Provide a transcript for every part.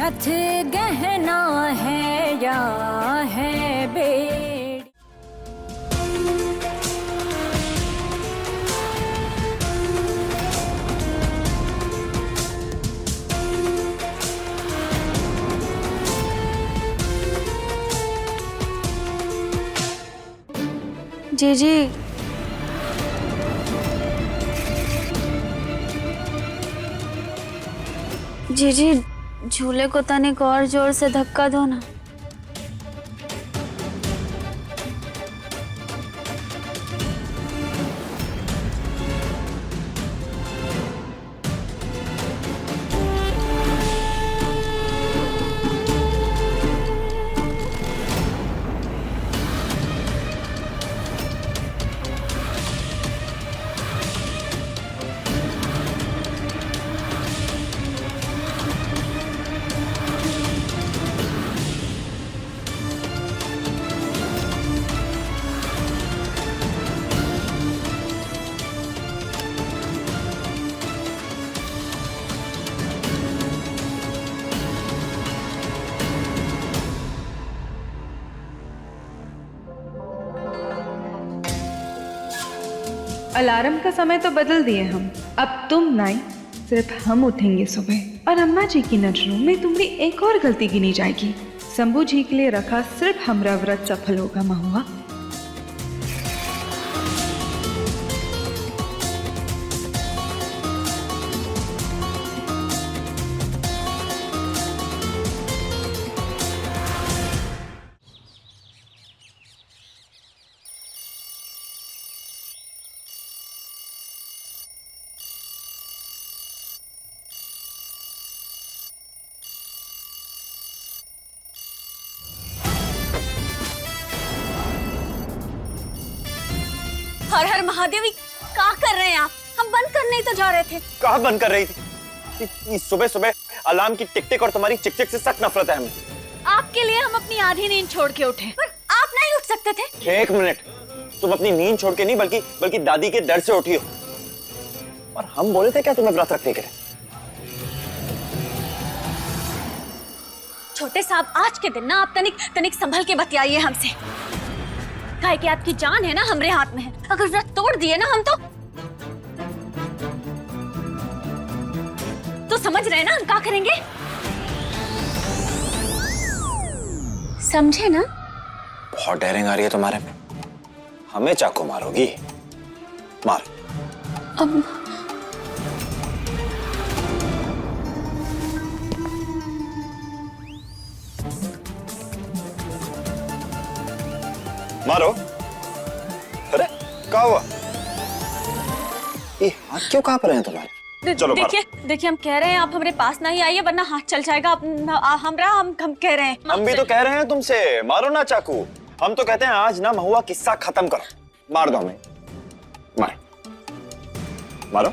रथ गहना है या है बेड़ी। जीजी जीजी झूले को तनिक और जोर से धक्का दो ना। अलार्म का समय तो बदल दिए हम। अब तुम नहीं, सिर्फ हम उठेंगे सुबह। और अम्मा जी की नजरों में तुम्हारी एक और गलती गिनी जाएगी। शंभू जी के लिए रखा सिर्फ हमारा व्रत सफल होगा महुआ। हर हर महादेवी, क्या कर रहे हैं आप? हम बंद करने ही तो जा रहे थे। कहाँ बंद कर रही थी? सुबह सुबह अलार्म की टिक टिक और तुम्हारी चिक चिक से सख्त नफरत है हमें। आपके लिए हम अपनी आधी नींद छोड़ के उठे, पर आप नहीं उठ सकते थे। एक मिनट, तुम अपनी नींद छोड़ के नहीं बल्कि दादी के डर से उठी हो। और हम बोले थे क्या तुम्हें व्रत रखने के लिए? छोटे साहब, आज के दिन ना आप तनिक संभल के बतियाइए हमसे। काहे कि आपकी जान है ना हमरे हाथ में है। अगर व्रत तोड़ दिए ना हम तो समझ रहे हैं ना हम क्या करेंगे? समझे ना? बहुत डेयरिंग आ रही है तुम्हारे में। हमें चाकू मारोगी? मार। अब मारो। अरे क्या हुआ? ये हाथ क्यों कांप रहे हैं तुम्हारे? चलो देखिए हम कह रहे हैं आप हमारे पास नहीं आइए वरना हाथ चल जाएगा। हम कह रहे हैं। हम भी तो कह रहे हैं तुमसे, मारो ना चाकू। हम तो कहते हैं आज ना महुआ किस्सा खत्म करो। मार दो हमें। मारो।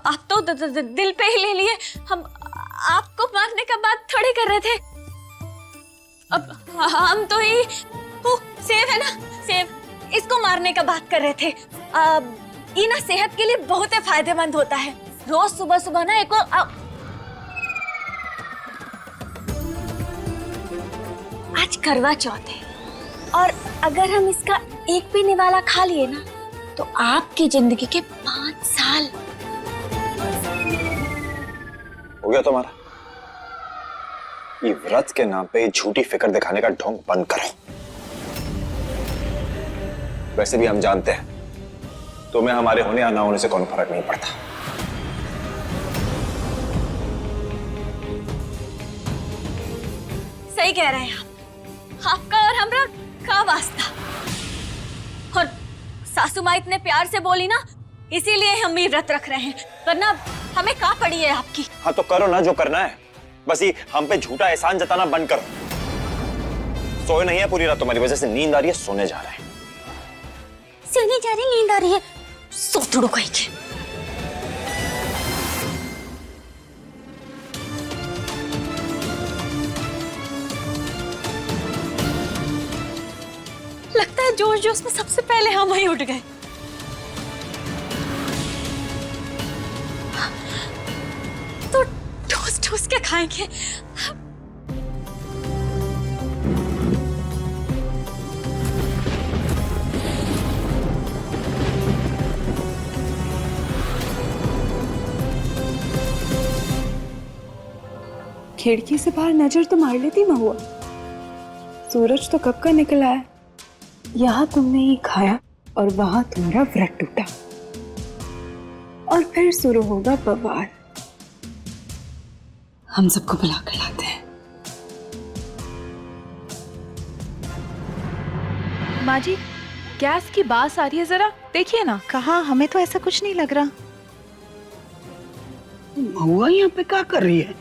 आप तो दिल पे ही ले लिए। हम आपको मारने का बात थोड़ी कर रहे थे। अब हम तो ही सेव है ना, सेव, इसको मारने का बात कर रहे थे। ये ना सेहत के लिए बहुत ही फायदेमंद होता है। रोज सुबह सुबह ना एक आज करवा चौथ है और अगर हम इसका एक भी निवाला खा लिए ना तो आपकी जिंदगी के 5 साल हो गया तुम्हारा। ये व्रत के नाम पे झूठी फिक्र दिखाने का ढोंग बंद करो। वैसे भी हम जानते हैं तुम्हें हमारे होने या ना होने से कोई फर्क नहीं पड़ता। सही कह रहे हैं आप। आपका और हमरा का वास्ता। और सासू माँ इतने प्यार से बोली ना, इसीलिए हम ये व्रत रख रहे हैं, वरना हमें कहाँ पड़ी है आपकी। हाँ तो करो ना जो करना है, बस ये हम पे झूठा एहसान जताना बंद करो। सोए नहीं है पूरी रात, तुम्हारी वजह से नींद आ रही है, सोने जा रहे हैं। सोने जा रही, नींद आ रही है, सो थोड़ो कहीं के। लगता है जोश जोश में सबसे पहले हम वहीं उठ गए। तो ठोस ठोस के खाएंगे। खिड़की से बाहर नजर तो मार लेती महुआ, सूरज तो कब का निकला है। यहाँ तुमने ये खाया और वहां तुम्हारा व्रत टूटा, और फिर शुरू होगा बवाल। हम सबको बुला कर लाते हैं। माँ जी, गैस की बास आ रही है, जरा देखिए ना। कहाँ, हमें तो ऐसा कुछ नहीं लग रहा। महुआ यहाँ पे क्या कर रही है?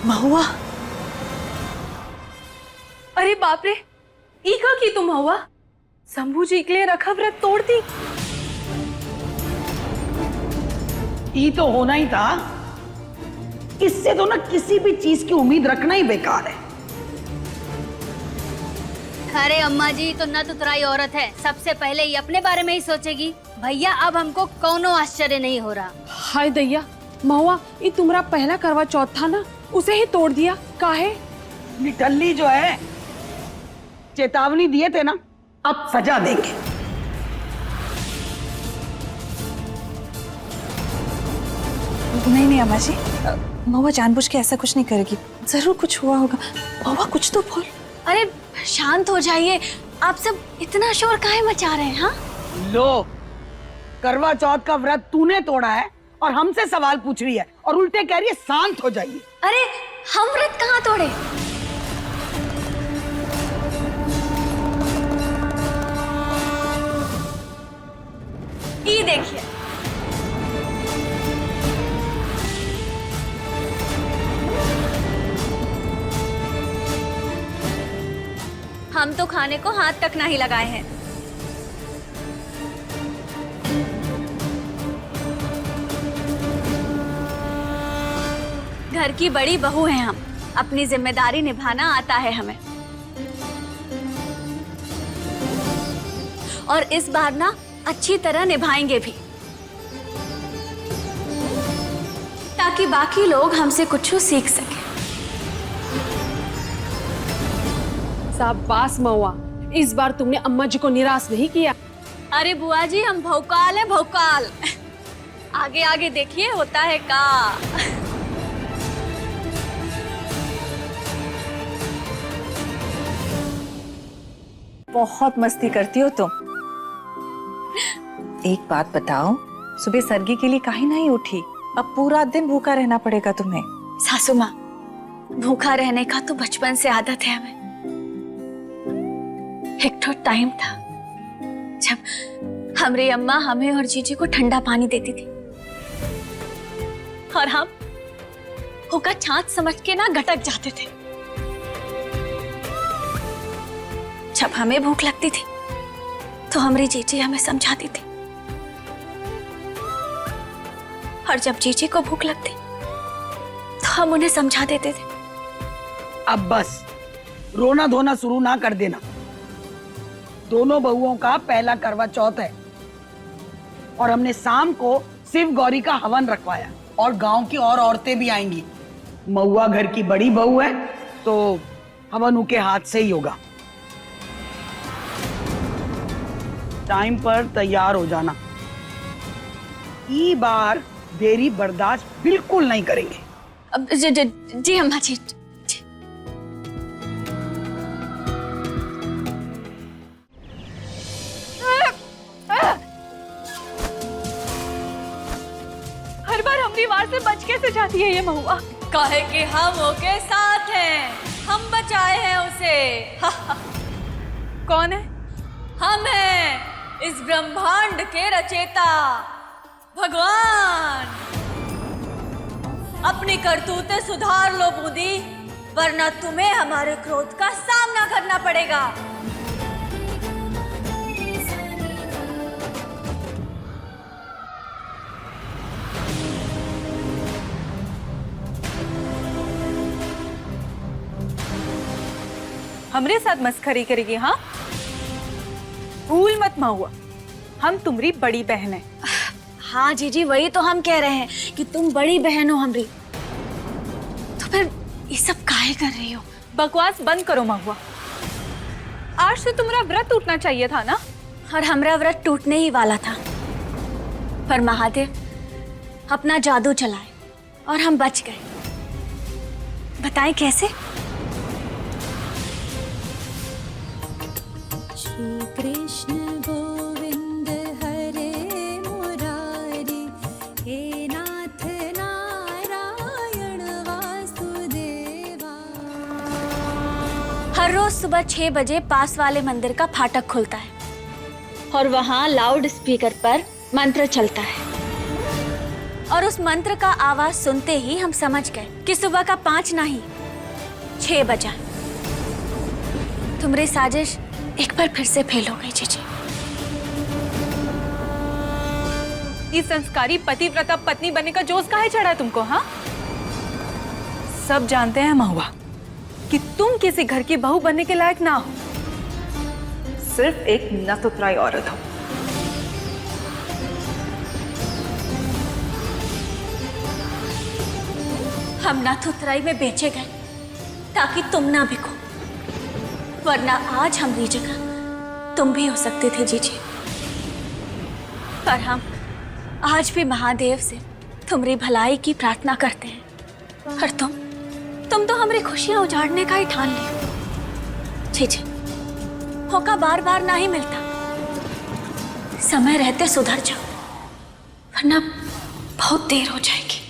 महुआ, अरे बाप रे, ईका की तुम हुआ? शंभू जी के लिए रखा व्रत तोड़ दी। ये तो होना ही था। इससे तो ना किसी भी चीज की उम्मीद रखना ही बेकार है। अरे अम्मा जी तो न तुतराई औरत है, सबसे पहले ये अपने बारे में ही सोचेगी। भैया अब हमको कोनो आश्चर्य नहीं हो रहा। हाय दैया, महुआ ये तुम्हारा पहला करवा चौथ था ना, उसे ही तोड़ दिया काहे? निठल्ली जो है, चेतावनी दिए थे ना, अब सजा देंगे। नहीं अम्मा जी, महुआ जानबूझ के ऐसा कुछ नहीं करेगी। जरूर कुछ हुआ होगा। महुआ कुछ तो बोल। अरे शांत हो जाइए, आप सब इतना शोर काहे मचा रहे हैं? हाँ, लो, करवा चौथ का व्रत तूने तोड़ा है और हमसे सवाल पूछ रही है, और उल्टे कह रही है शांत हो जाइए। अरे हम व्रत कहाँ तोड़े? ये देखिए, हम तो खाने को हाथ तक नहीं लगाए हैं। घर की बड़ी बहू हैं हम, अपनी जिम्मेदारी निभाना आता है हमें। और इस बार ना अच्छी तरह निभाएंगे भी, ताकि बाकी लोग हमसे कुछ सीख सके। शाबाश महुआ, इस बार तुमने अम्मा जी को निराश नहीं किया। अरे बुआ जी, हम भौकाल है भौकाल। आगे आगे देखिए होता है का। बहुत मस्ती करती हो तुम। एक बात बताओ, सुबह सरगी के लिए काहे नहीं उठी? अब पूरा दिन भूखा रहना पड़ेगा तुम्हें। सासू माँ, भूखा रहने का तो बचपन से आदत है हमें। एक तो टाइम था जब हमारी अम्मा हमें और जीजी को ठंडा पानी देती थी, और हम भूखा छाछ समझ के ना गटक जाते थे। जब हमें भूख लगती थी तो हमारी जीजी हमें समझाती थी, और जब जीजी को भूख लगती तो हम उन्हें समझा देते थे। अब बस रोना धोना शुरू ना कर देना। दोनों बहुओं का पहला करवा चौथ है, और हमने शाम को शिव गौरी का हवन रखवाया, और गांव की और औरतें भी आएंगी। महुआ घर की बड़ी बहू है, तो हवन उनके हाथ से ही होगा। टाइम पर तैयार हो जाना। ई बार देरी बर्दाश्त बिल्कुल नहीं करेंगे। अब जी अम्मा जी। हर बार हमरी वार से बच कैसे जाती है ये महुआ? कहे कि हम ओके साथ हैं, हम बचाए हैं उसे। कौन है? हम हैं इस ब्रह्मांड के रचेता भगवान। अपनी करतूतें सुधार लो बूंदी, वरना तुम्हें हमारे क्रोध का सामना करना पड़ेगा। हमरे साथ मस्खरी करेगी? हाँ, भूल मत महुआ, हम तुम्हारी बड़ी बहन है। हाँ जीजी, वही तो हम कह रहे हैं कि तुम बड़ी बहन हो हमरी। तो फिर ये सब काहे कर रही हो? बकवास बंद करो महुआ, आज से तुम्हारा व्रत टूटना चाहिए था ना? और हमारा व्रत टूटने ही वाला था, पर महादेव अपना जादू चलाए और हम बच गए। बताएं कैसे? श्री कृष्ण गोविंद हरे मुरारी, हे नाथ नारायण वासुदेवा। हर रोज सुबह 6 बजे पास वाले मंदिर का फाटक खुलता है और वहाँ लाउड स्पीकर पर मंत्र चलता है। और उस मंत्र का आवाज सुनते ही हम समझ गए कि सुबह का 5 नहीं 6 बजा। तुम्हारी साजिश एक बार फिर से फेल हो गई जीजी। इस संस्कारी पतिव्रता पत्नी बनने का जोश काहे चढ़ा है तुमको? हाँ, सब जानते हैं महुआ कि तुम किसी घर की बहू बनने के लायक ना हो, सिर्फ एक नतुतराई औरत हो। हम नाथुतराई में बेचे गए ताकि तुम ना बिको, वरना आज हमारी जगह तुम भी हो सकते थे जीजी। पर हम आज भी महादेव से तुम्हारी भलाई की प्रार्थना करते हैं। और तुम तो हमारी खुशियां उजाड़ने का ही ठान लियो। जीजी, मौका बार बार ना ही मिलता, समय रहते सुधर जाओ, वरना बहुत देर हो जाएगी।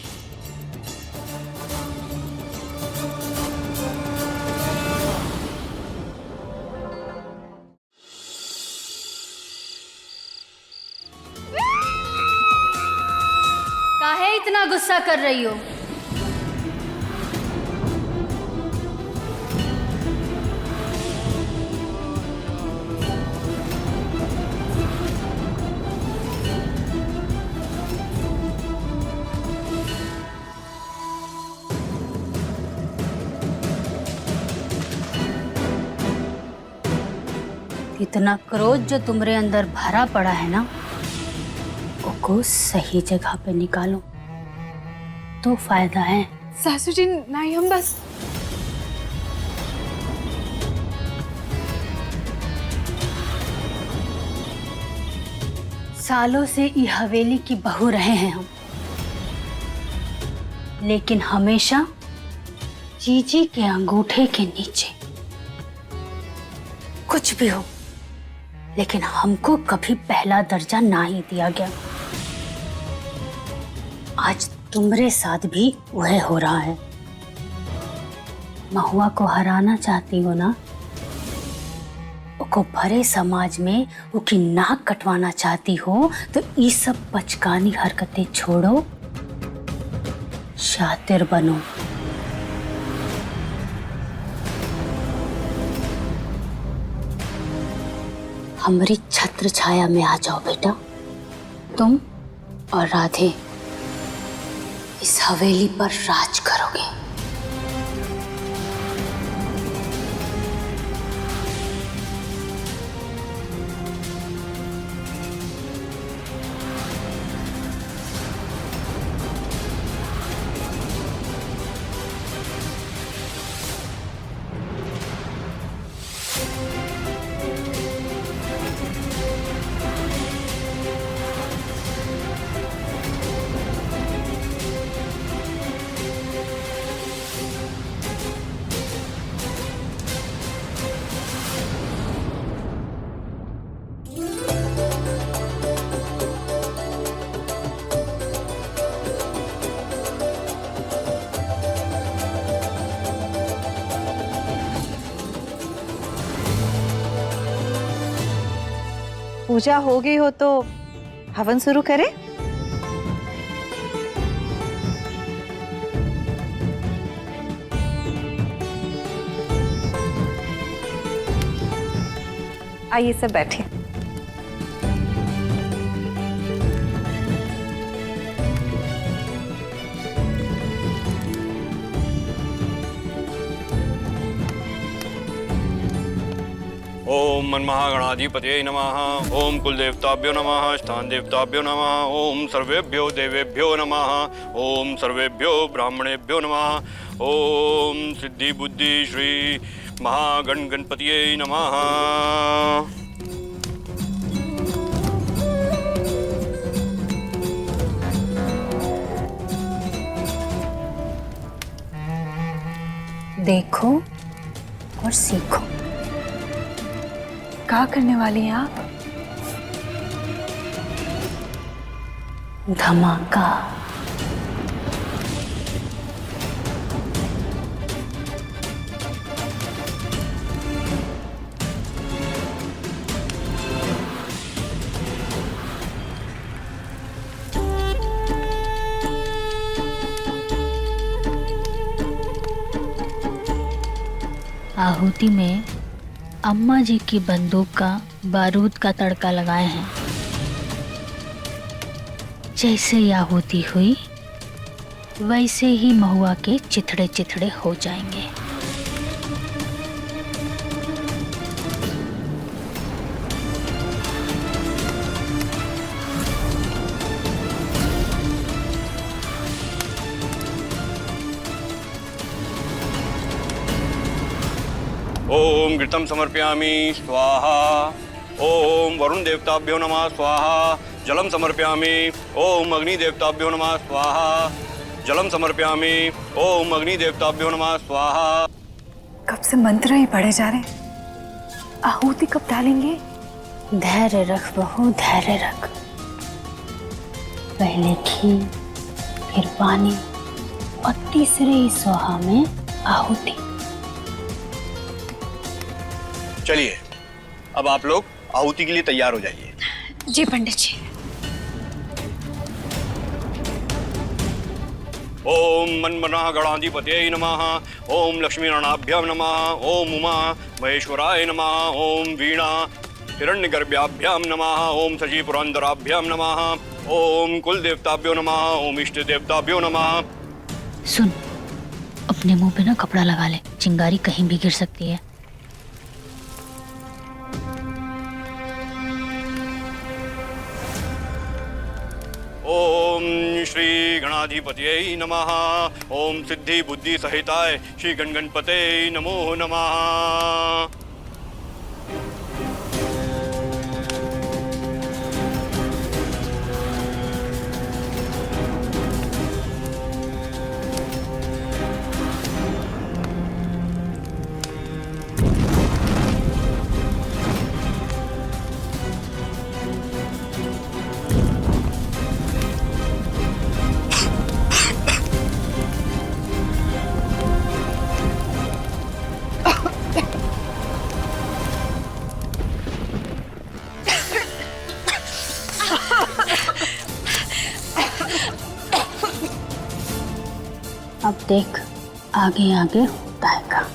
काहे इतना गुस्सा कर रही हो? इतना क्रोध जो तुम्हारे अंदर भरा पड़ा है ना, को सही जगह पे निकालो तो फायदा है। सासू जी नहीं, हम बस सालों से ये हवेली की बहू रहे हैं हम, लेकिन हमेशा जीजी के अंगूठे के नीचे। कुछ भी हो, लेकिन हमको कभी पहला दर्जा ना ही दिया गया। आज तुम्हारे साथ भी वह हो रहा है। महुआ को हराना चाहती हो ना? उसको भरे समाज में उसकी नाक कटवाना चाहती हो तो ये सब बचकानी हरकतें छोड़ो, शातिर बनो। हमारी छत्र छाया में आ जाओ बेटा। तुम और राधे इस हवेली पर राज करोगे। पूजा हो गई हो तो हवन शुरू करें? आइए सब बैठिए। ओम मनमहागणाधिपतये नमः। ओम कुलदेवताभ्यो नमः। स्थान देवताभ्यो नमः। ओम सर्वेभ्यो देवेभ्यो नमः। ओम सर्वेभ्यो ब्राह्मणेभ्यो नमः। ओम सिद्धि बुद्धि श्री महागणगणपतये नमः। देखो और सीखो। क्या करने वाली हैं आप? धमाका। आहुति में अम्मा जी की बंदूक का बारूद का तड़का लगाए हैं। जैसे ही आहुति हुई वैसे ही महुआ के चिथड़े चिथड़े हो जाएंगे। ओम घृतं समर्पयामि स्वाहा। ओम वरुण देवताभ्यो नमः स्वाहा। जलम समर्पयामि। ओम अग्नि देवताभ्यो नमः स्वाहा। जलम समर्पयामि। ओम अग्नि देवताभ्यो नमः स्वाहा। कब से मंत्र ही पढ़े जा रहे हैं, आहुति कब डालेंगे? धैर्य रख बहू, धैर्य रख। पहले घी, फिर पानी और तीसरे ही सोहा में आहुति। चलिए अब आप लोग आहुति के लिए तैयार हो जाइए। जी पंडित जी। ओम मनमना गणाधिपतये नमः। ओम लक्ष्मी नारायणाभ्याम नमः। ओम उमा महेश्वराय नमः। ओम वीणा हिरण्यगर्भाभ्याम नमः। ओम सजी पुरंदराभ्याम नमः। ओम कुल देवताभ्यो नमः। ओम इष्ट देवताभ्यो नमः। सुन, अपने मुंह पे ना कपड़ा लगा ले, चिंगारी कहीं भी गिर सकती है। ओम श्री गणाधिपतये नमः। ओम सिद्धि बुद्धि सहिताय श्री गणगणपते नमो नमः। अब देख आगे आगे होता है काम।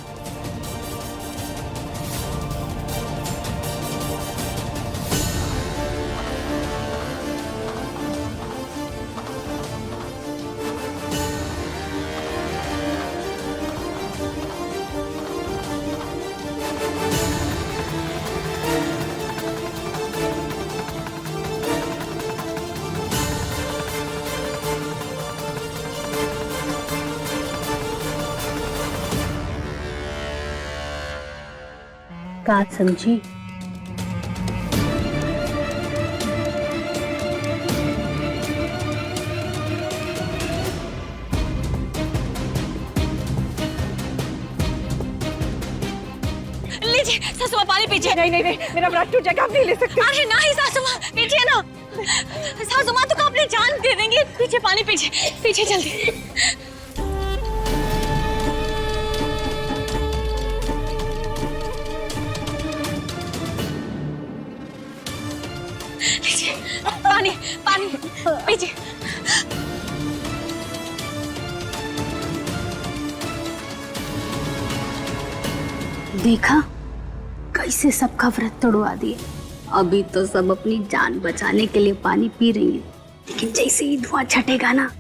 का समझी? लीजिए सासू माँ, पानी पीजिए। नहीं नहीं नहीं, मेरा व्रत टूट जाएगा, आप नहीं ले सकते। अरे नहीं सासू माँ, पीजिए ना। सासू माँ तो अपनी जान दे देंगी। पीछे पानी पीजिए, पीछे जल्दी। लिए पानी पीजिए। देखा कैसे सबका व्रत तोड़वा दिए। अभी तो सब अपनी जान बचाने के लिए पानी पी रही हैं, लेकिन जैसे ही धुआं छटेगा ना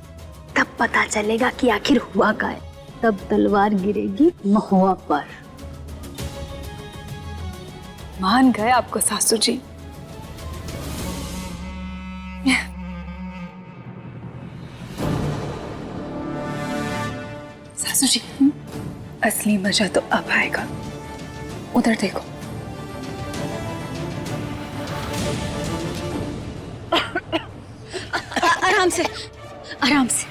तब पता चलेगा कि आखिर हुआ क्या है। तब तलवार गिरेगी महुआ पर। मान गए आपको सासू जी। सासू जी, असली मजा तो अब आएगा। उधर देखो। आराम से, आराम से।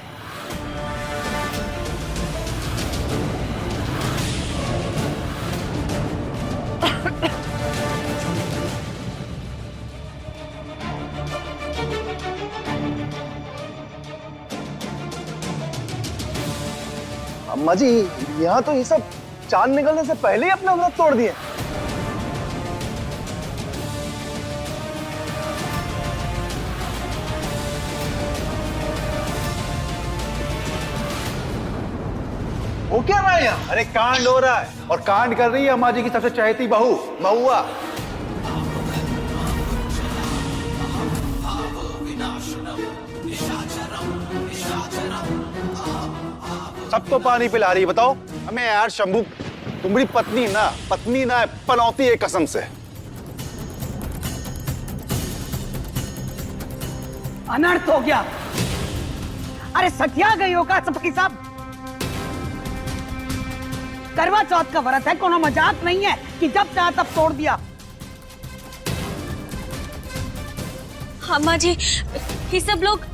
अम्मा जी, यहाँ तो ये सब चांद निकलने से पहले ही अपना व्रत तोड़ दिए। वो क्या रहा है यहाँ? अरे कांड हो रहा है, और कांड कर रही है अम्मा जी की सबसे चहेती बहू महुआ। सबको पानी पिला रही है, बताओ हमें यार। शंभू तुम्हारी पत्नी ना पनौती है कसम से। अनर्थ हो गया। अरे सठिया गई हो का सबकी सब। करवा चौथ का व्रत है, कोनो मजाक नहीं है कि जब चाहा तब तोड़ दिया। अम्मा जी, ये सब लोग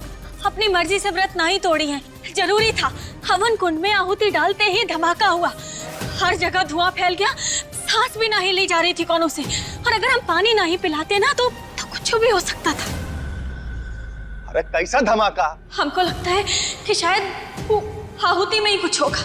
अपनी मर्जी से व्रत नहीं तोड़ी हैं। जरूरी था। हवन कुंड में आहुति डालते ही धमाका हुआ। हर जगह धुआं फैल गया, सांस भी नहीं ली जा रही थी कोनों से। और अगर हम पानी नहीं पिलाते ना तो कुछ भी हो सकता था। अरे कैसा धमाका? हमको लगता है कि शायद वो आहुति में ही कुछ होगा।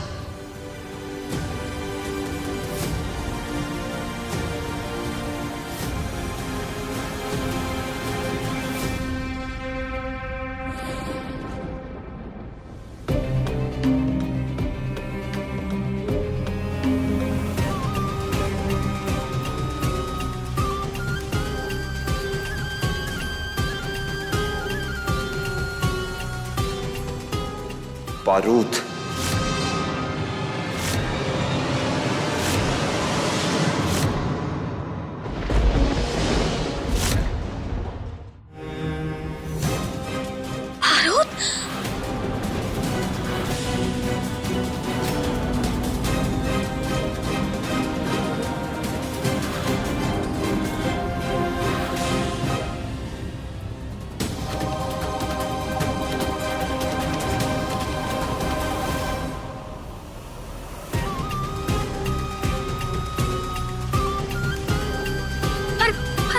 बारूद। बारूद?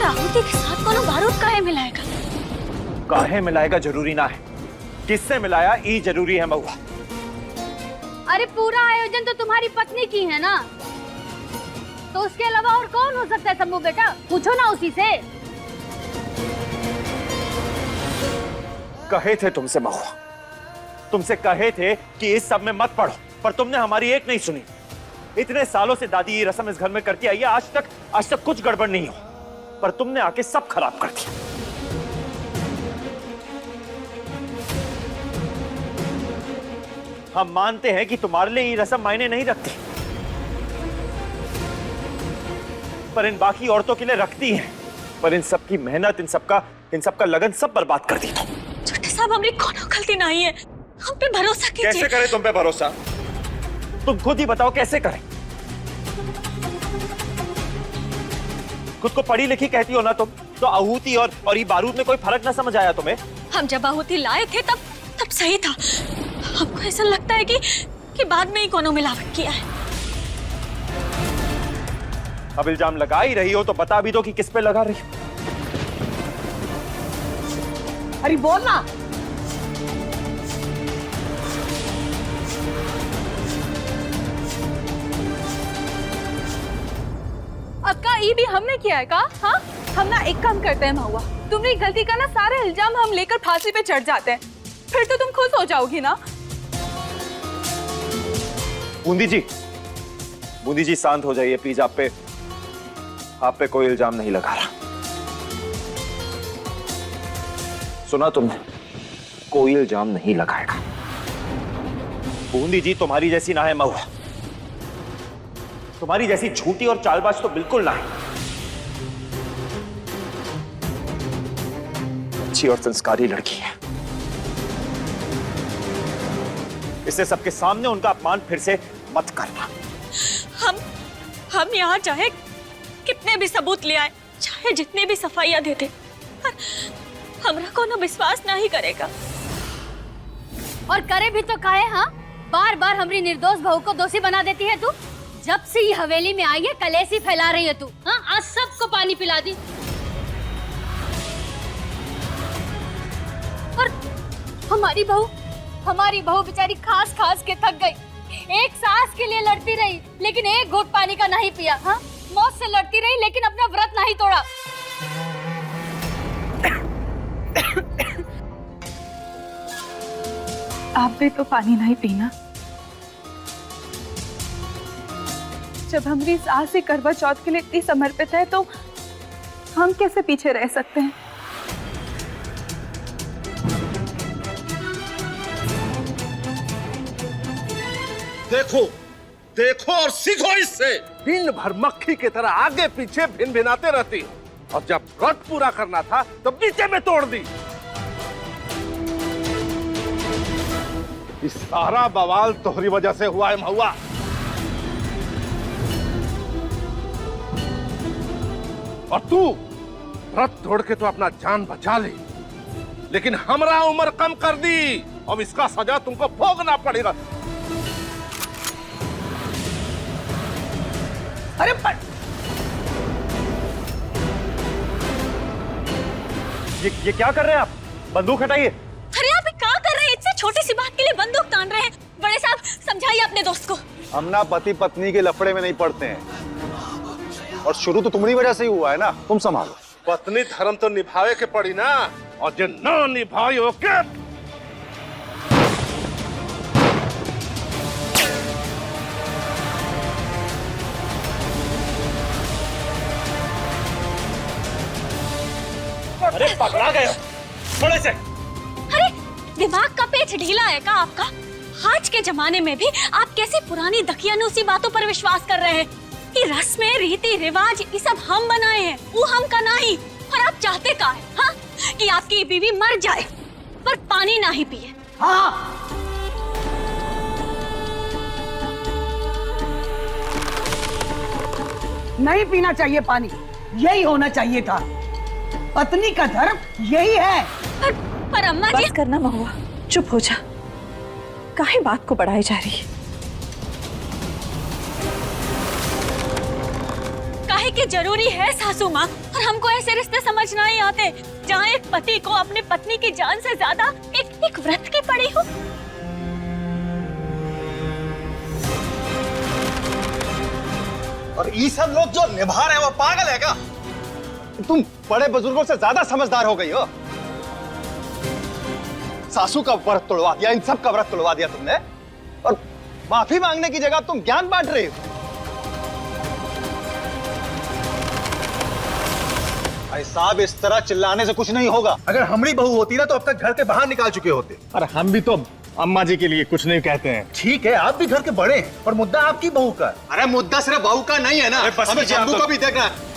आहुति के साथ कोनो बारूद काहे मिलाएगा? काहे मिलाएगा जरूरी ना है, किससे मिलाया ई जरूरी है महुआ। अरे पूरा आयोजन तो तुम्हारी पत्नी की है ना, तो उसके अलावा और कौन हो सकता है शंभू बेटा? पूछो ना उसी से। कहे थे तुमसे महुआ, तुमसे कहे थे कि इस सब में मत पड़ो, पर तुमने हमारी एक नहीं सुनी। इतने सालों से दादी ये रस्म इस घर में करती आई है, आज तक कुछ गड़बड़ नहीं हो, पर तुमने आके सब खराब कर दिया। हम मानते हैं कि तुम्हारे लिए ये रस्म मायने नहीं रखती, पर इन बाकी औरतों के लिए रखती है। पर इन सब की मेहनत, इन सबका लगन सब बर्बाद कर दी तुम। छोटे साहब, हमारी कोनो गलती नहीं है, हम पे भरोसा कीजिए। कैसे करें तुम पे भरोसा? तुम खुद ही बताओ कैसे करें। खुद को पढ़ी लिखी कहती हो ना तुम, तो आहुति और ये बारूद में कोई फर्क ना समझ आया तुम्हें? हम जब आहुति लाए थे तब सही था। हमको ऐसा लगता है कि बाद में ही कोनो मिलावट किया है। अब इल्जाम लगा ही रही हो तो बता भी दो कि किस पे लगा रही हो। अरे बोल ना। अक्का, ये भी हमने किया है का? हाँ, हम ना एक काम करते हैं महुआ, तुम्हारी गलती का ना सारा इल्जाम हम लेकर फांसी पे चढ़ जाते हैं, फिर तो तुम खुश हो जाओगी ना। बूंदी जी शांत हो जाइए प्लीज। आप पे कोई इल्जाम नहीं लगा रहा। सुना तुमने? कोई इल्जाम नहीं लगाएगा। बूंदी जी तुम्हारी जैसी ना है महुआ, तुम्हारी जैसी झूठी और चालबाज तो बिल्कुल ना है। अच्छी और संस्कारी लड़की है। इससे सबके सामने उनका अपमान फिर से मत करना। हम यहाँ चाहे कितने भी सबूत ले आए, चाहे जितने भी सफाइयां देते, पर हमरा को ना विश्वास नहीं करेगा। और करे भी तो काहे? हाँ, बार बार हमारी निर्दोष बहू को दोषी बना देती है तू। जब से ये हवेली में आई है कलेसी फैला रही है तू। हाँ, आज सबको पानी पिला दी। और हमारी बहू बेचारी खास खास के थक गई। एक सांस के लिए लड़ती रही, लेकिन एक घूंट पानी का नहीं पिया। हाँ, मौत से लड़ती रही, लेकिन अपना व्रत नहीं तोड़ा। आप भी तो पानी नहीं पीना। जब हमारी सास ही करवा चौथ के लिए इतनी समर्पित है, तो हम कैसे पीछे रह सकते हैं? देखो और सीखो इससे। दिन भर मक्खी की तरह आगे पीछे भिन भिनाते रहती हो, और जब व्रत पूरा करना था तो बीचे में तोड़ दी। इस सारा बवाल तोहरी वजह से हुआ है महुआ। और तू व्रत तोड़ के तो अपना जान बचा ली, लेकिन हमरा उम्र कम कर दी। अब इसका सजा तुमको भोगना पड़ेगा। अरे ये क्या कर रहे हैं आप? बंदूक हटाइए। अरे आप क्या कर रहे हैं? इतनी छोटी सी बात के लिए बंदूक तान रहे हैं। बड़े साहब, समझाइए अपने दोस्त को। हम ना पति पत्नी के लफड़े में नहीं पड़ते हैं, और शुरू तो तुम्हारी वजह से ही हुआ है ना। तुम संभालो। पत्नी धर्म तो निभावे के पड़ी ना, और जो न निभाई के अरे पकड़ा गए थोड़े से। अरे दिमाग का पेच ढीला है का आपका? आज के जमाने में भी आप कैसी पुरानी दकियानूसी बातों पर विश्वास कर रहे हैं? ये रस्में, रीति रिवाज, ये सब हम बनाए हैं, वो हम का नहीं। और आप चाहते क्या है? हाँ, कि आपकी बीवी मर जाए पर पानी ना ही पिए। हाँ, नहीं पीना चाहिए पानी, यही होना चाहिए था। पत्नी का धर्म यही है। पर अम्मा जी, बस करना महुआ, चुप हो जा। काहे बात को बढ़ाई जा रही है? काहे कि जरूरी है सासू माँ, और हमको ऐसे रिश्ते समझ नहीं आते जहाँ एक पति को अपने पत्नी की जान से ज्यादा एक व्रत की पड़ी हो। और ये सब लोग जो निभा रहे हैं वो पागल है क्या? तुम बड़े बुजुर्गों से ज्यादा समझदार हो गई हो। सासू का व्रत तोड़वा दिया, इन सब का व्रत तोड़वा दिया तुमने, और माफी मांगने की जगह तुम ज्ञान बांट रहे हो। भाई साहब, इस तरह चिल्लाने से कुछ नहीं होगा। अगर हमारी बहू होती ना तो अब तक घर के बाहर निकाल चुके होते। अरे हम भी तो अम्मा जी के लिए कुछ नहीं कहते हैं। ठीक है, आप भी घर के बड़े हैं, और मुद्दा आपकी बहू का। अरे मुद्दा सिर्फ बहू का नहीं है ना, हमें शंभू को भी देखना है।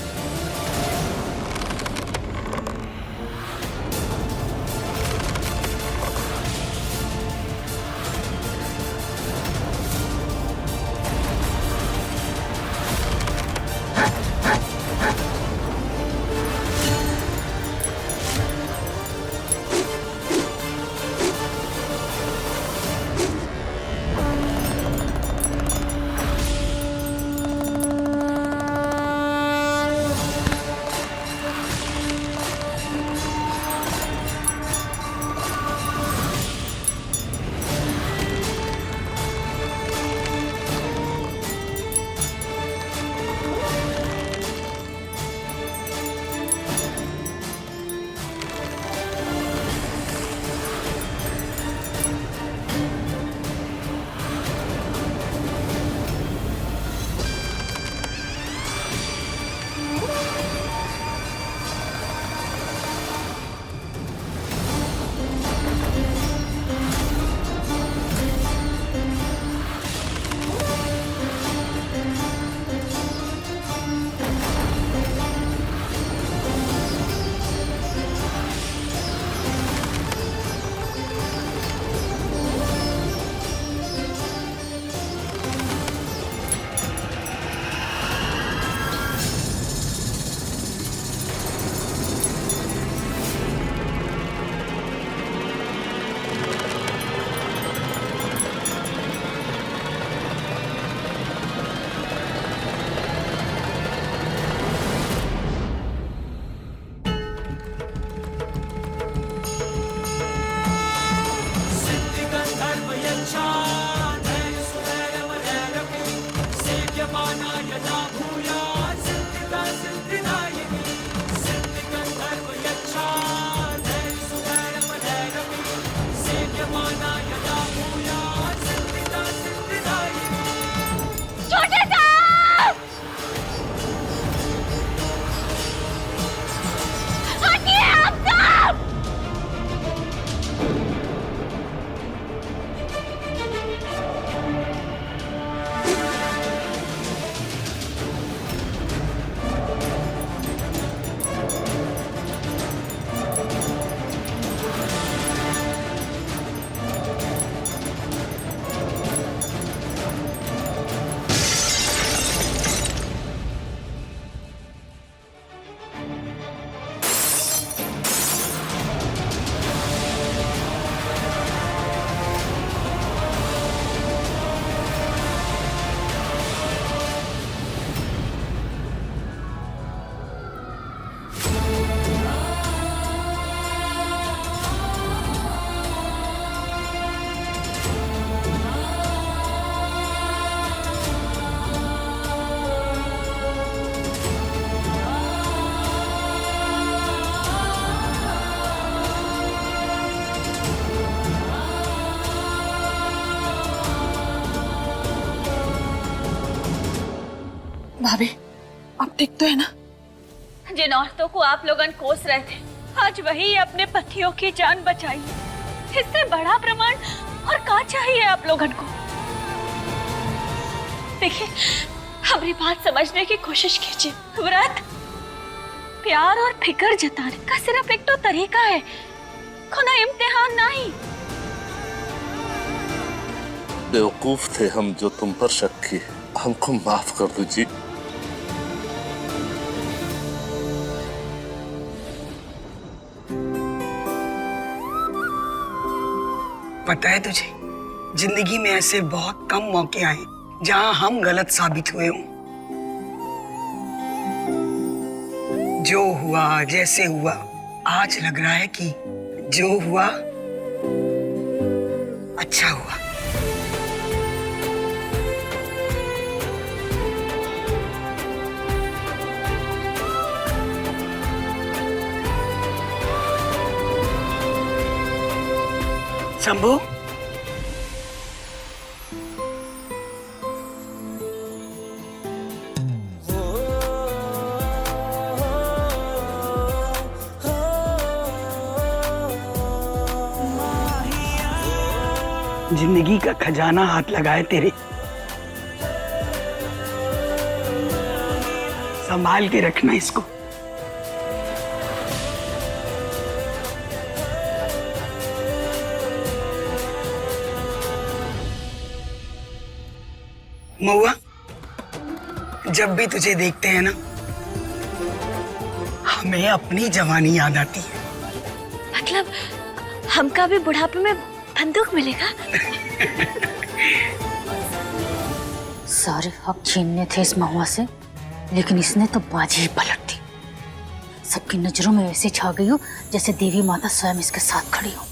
भाभी आप ठीक तो है ना? जिन औरतों को आप लोगन कोस रहे थे, आज वही अपने पतियों की जान बचाई। इससे बड़ा प्रमाण और क्या चाहिए आप लोगन को? देखिए, हमारी बात समझने की कोशिश कीजिए। व्रत प्यार और फिक्र जताने का सिर्फ एक तो तरीका है, कोई इम्तिहान नहीं। बेवकूफ थे हम जो तुम पर शक किए, हमको माफ कर दीजिए। पता है तुझे, जिंदगी में ऐसे बहुत कम मौके आए जहां हम गलत साबित हुए हों। जो हुआ जैसे हुआ, आज लग रहा है कि जो हुआ अच्छा हुआ। शंभू, जिंदगी का खजाना हाथ लगाए तेरे, संभाल के रखना इसको। महुआ, जब भी तुझे देखते हैं ना, हमें अपनी जवानी याद आती है। मतलब हमका भी बुढ़ापे में बंदूक मिलेगा? सारे हक छीनने थे इस महुआ से, लेकिन इसने तो बाजी ही पलट दी। सबकी नजरों में ऐसे छा गई हो जैसे देवी माता स्वयं इसके साथ खड़ी हो।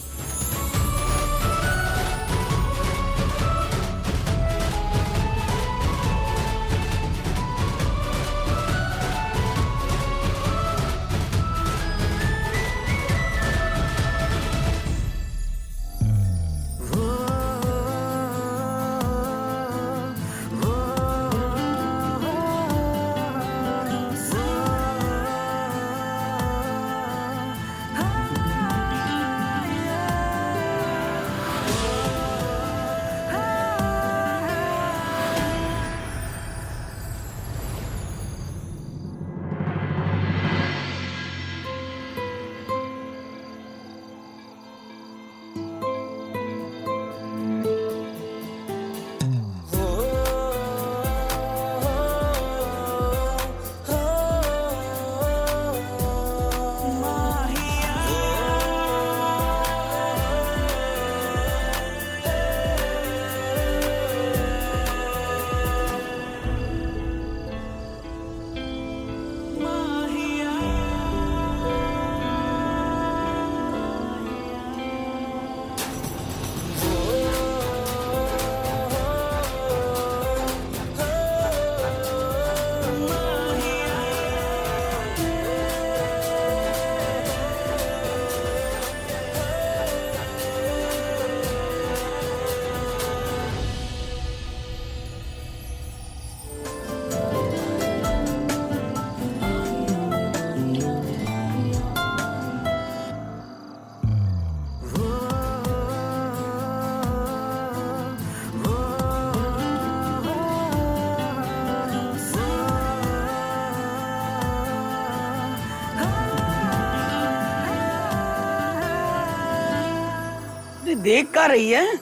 देख का रही है,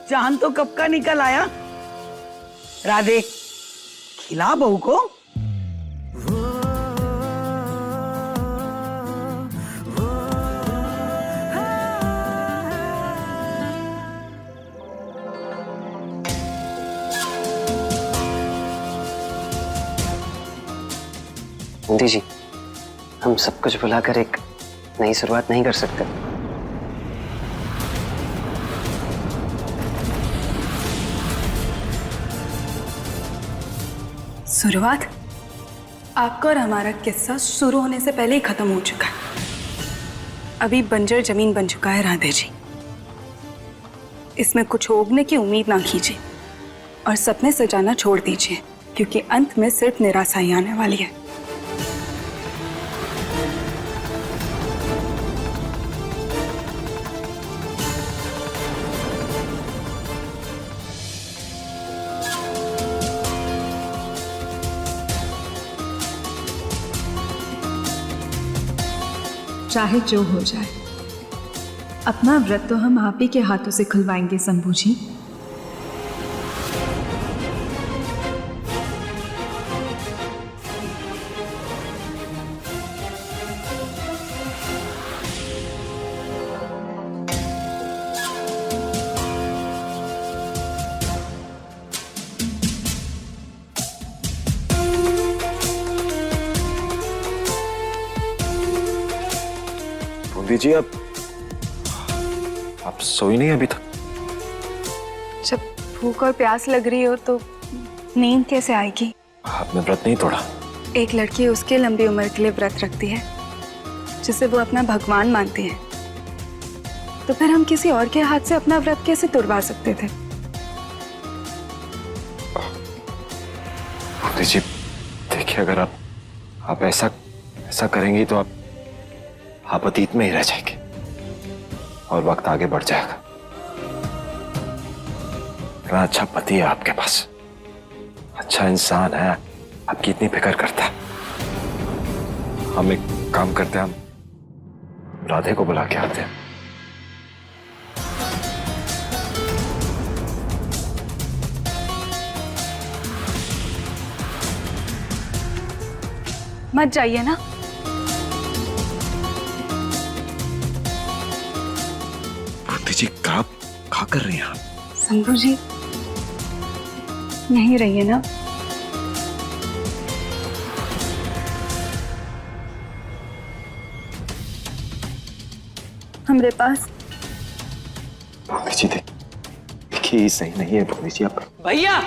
चांद तो कब का निकल आया। राधे, खिला बहू को। नंदी जी, हम सब कुछ भुलाकर एक नई शुरुआत नहीं कर सकते? शुरुआत? आपका और हमारा किस्सा शुरू होने से पहले ही खत्म हो चुका है। अभी बंजर जमीन बन चुका है राधे जी। इसमें कुछ उगने की उम्मीद ना कीजिए और सपने सजाना छोड़ दीजिए, क्योंकि अंत में सिर्फ निराशा ही आने वाली है। चाहे जो हो जाए, अपना व्रत तो हम आप ही के हाथों से खुलवाएंगे शंभू जी। बूंदी जी, आप सोई नहीं अभी तक? जब भूख और प्यास लग रही हो तो नींद कैसे आएगी? आपने व्रत नहीं तोड़ा? एक लड़की उसके लंबी उम्र के लिए व्रत रखती है जिसे वो अपना भगवान मानती है, तो फिर हम किसी और के हाथ से अपना व्रत कैसे तोड़वा सकते थे? बूंदी जी देखिए, अगर आप ऐसा करेंगी तो आप अतीत में ही रह जाएंगे और वक्त आगे बढ़ जाएगा। इतना अच्छा पति है आपके पास, अच्छा इंसान है, आपकी इतनी फिक्र करता है। हम एक काम करते हैं, हम राधे को बुला के आते हैं। मत जाइए ना। जी क्या कर रही हैं आप? शंभू जी यहीं रहिए ना। हमारे पास भूमि जी देखिए, ये सही नहीं है भूमि जी। आप भैया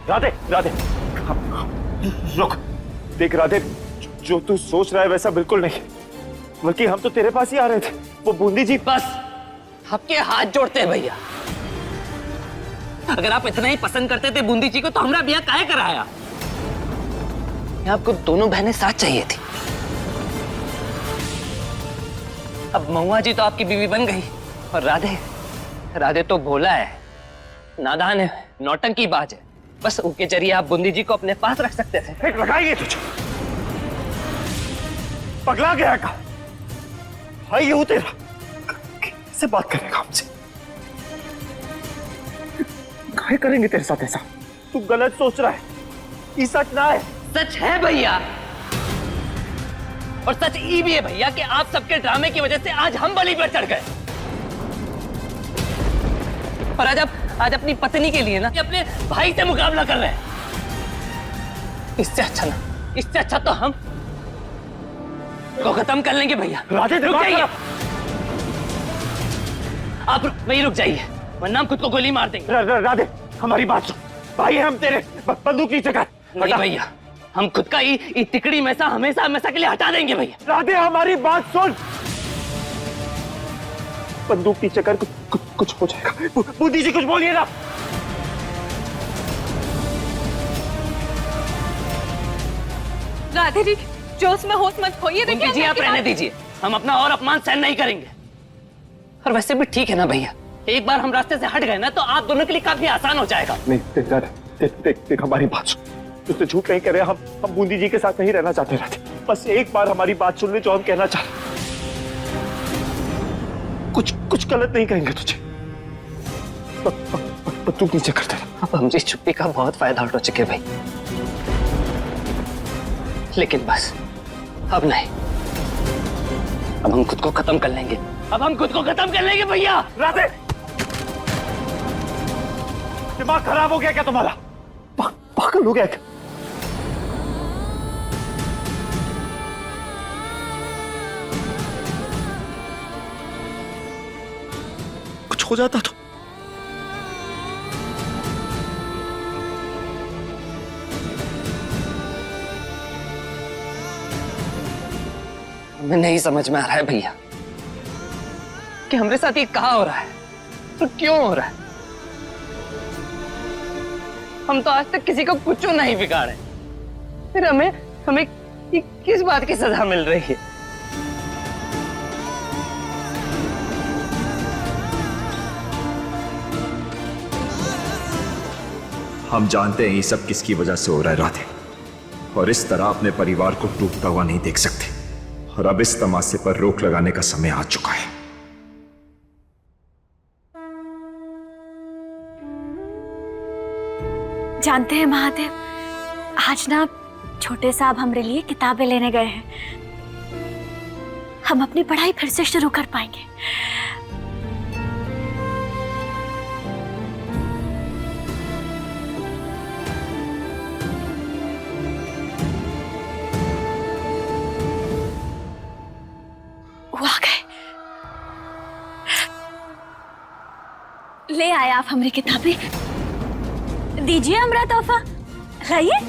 राधे, राधे रुक। देख राधे, जो तू सोच रहा है वैसा बिल्कुल नहीं, बल्कि हम तो तेरे पास ही आ रहे थे। वो बूंदी जी बस आपके हाथ जोड़ते हैं भैया। अगर आप इतना ही पसंद करते थे बूंदी जी को तो हमरा ब्याह काहे कराया? आपको दोनों बहनें साथ चाहिए थी। अब महुआ जी तो आपकी बीवी बन गई और राधे तो भोला है, नादान है, नौटंकी बाज है। बस उनके जरिए आप बूंदी जी को अपने पास रख सकते थे। लगाएंगे तुझे, पगला गया का भाई ये तेरा, कैसे बात करेगा हमसे? काहे करेंगे तेरे साथ ऐसा? तू गलत सोच रहा है, ये सच ना है। सच है भैया, और सच ये भी है भैया कि आप सबके ड्रामे की वजह से आज हम बलि पर चढ़ गए। और आज अपनी पत्नी के लिए ना अपने भाई से मुकाबला कर रहे हैं। इससे अच्छा तो हम को खत्म कर लेंगे भैया। राधे रुक जाइए, आप वहीं रुक जाइए वरना हम खुद को गोली मार देंगे। राधे हमारी बात सुन, भाई हम तेरे, बंदूक नीचे कर। नहीं भैया, हम खुद का ये तिकड़ी में हमेशा के लिए हटा देंगे भैया। राधे हमारी बात सुन, बंदूक नीचे कर, कुछ हो जाएगा। बूंदी जी कुछ बोलिए ना। राधे जी जोश में होश मत खोइए। बूंदी जी आप रहने दीजिए, हम अपना और अपमान सहन नहीं करेंगे। और वैसे भी ठीक है ना भैया, एक बार हम रास्ते से हट गए ना तो आप दोनों के लिए काफी आसान हो जाएगा। नहीं देख हमारी बात सुन, तुझसे झूठ नहीं कर रहे, हम बूंदी जी के साथ नहीं रहना चाहते राधे। बस एक बार हमारी बात सुन ले, जो हम कहना चाह रहे। कुछ गलत नहीं कहेंगे तुझे, तू नीचे कर दे। अब हम जिस छुट्टी का बहुत फायदा उठा चुके भाई, लेकिन बस अब नहीं, अब हम खुद को खत्म कर लेंगे। अब हम खुद को खत्म कर लेंगे भैया। राधे दिमाग खराब हो गया क्या तुम्हारा? पागल हो गया क्या? हो जाता तो। हमें नहीं समझ में आ रहा है भैया कि हमारे साथ ये कहाँ हो रहा है और क्यों हो रहा है। हम तो आज तक किसी को कुछ नहीं बिगाड़े, फिर हमें हमें किस बात की सजा मिल रही है। हम जानते हैं ये सब किसकी वजह से हो रहा है राधे, और इस तरह अपने परिवार को टूटता हुआ नहीं देख सकते। और अब इस तमाशे पर रोक लगाने का समय आ चुका है। जानते हैं महादेव, आज ना छोटे साहब हमारे लिए किताबें लेने गए हैं। हम अपनी पढ़ाई फिर से शुरू कर पाएंगे। वो आ गए। ले आए आप हमारी किताबें, दीजिए हमारा तोहफा, लाइए।